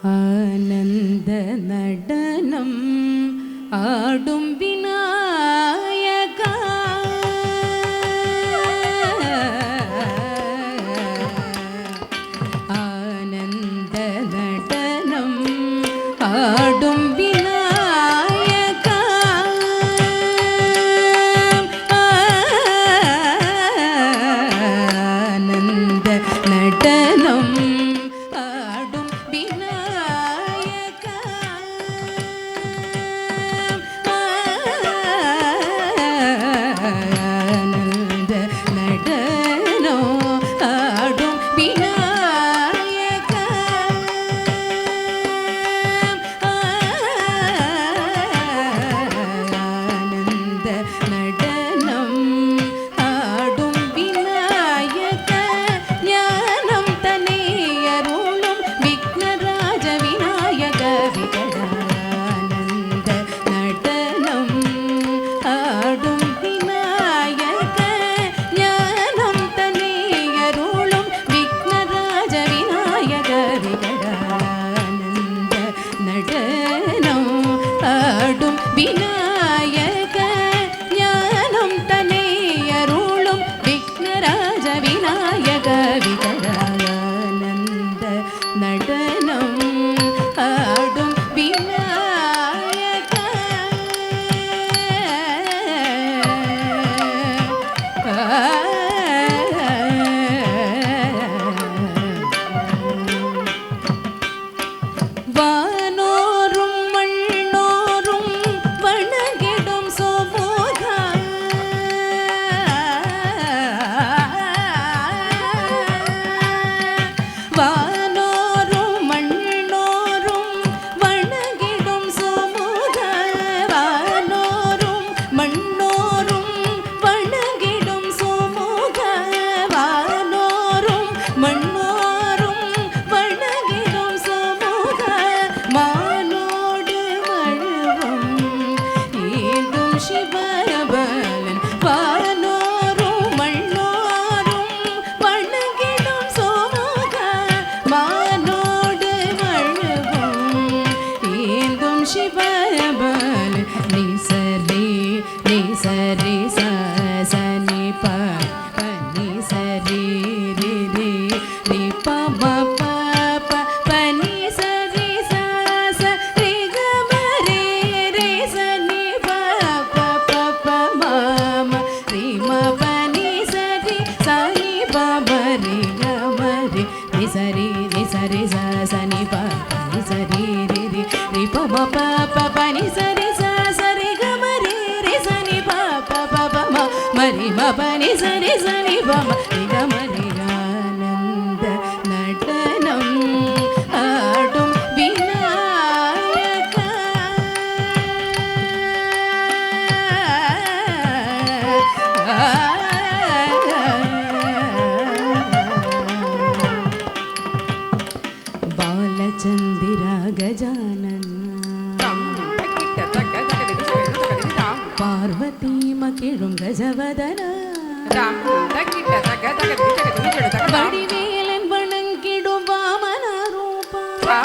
ஆனந்த நடனம் ஆடும் விநாயகா ஆனந்த நடனம் ஆடும் விநாயகா ஆனந்த நடனம் ஆடும் விநாயகா ஆனந்த நடனம் ஆடும் விநாயகா ஆனந்த நடனம் ஆடும் விநாயகா ஞானம் தன்னை அருளும் விக்னராஜ விநாயக விகடானந்த நடனம் ஆடும் விநாயக ஞானம் தன்னை அருளும் விக்னராஜ விநாயக விகடானந்த நடனம் ஆடும் விநாயக ஞானம் தன்னை அருளும் விக்னராஜ விநாயக விகடானந்த நடனம் ஆடும் விநாயகா வானோரும் மண்ணோரும் வணங்கிடும் சோபோகா வானோரும் மண்ணோரும் வணங்கிடும் சோமுகா வானோரும் மண்ணோரும் வணங்கிடும் சோமுகா வானோரும் மண்ணோரும் வணங்கிடும் சோமுகா மானோடு மழுவம் ஏந்தும் சிவபலன் வானோரும் மண்ணோரும் வணங்கிடும் சோமுகா மானோடு மழுவம் ஏந்தும் சிவபலன் நிசரி நிசரி சனி பனி சரி ரி ரி ரி ப ம ப ப பனி சரி ச ரி க ம ரி ரி சனி ப ப ப ப ம ம ரி ம பனி சரி சனி ப ம ரி க ம ரி ரி சரி ச சனி ப பனி சரி ரி ரி ரி ப ம ப ப பனி சரி ச ரி க ம ரி ரி சனி ப ப ப ப ம ம ரி ம பனி சரி சனி ப ம ரி க ம ரி ஆனந்த நடனம் ஆடும் விநாயகா பாலச்சந்திரா கஜானன பார்வதி மகிழும் கஜவதன வடிவேலன் வணங்கிடும் வாமன ரூபா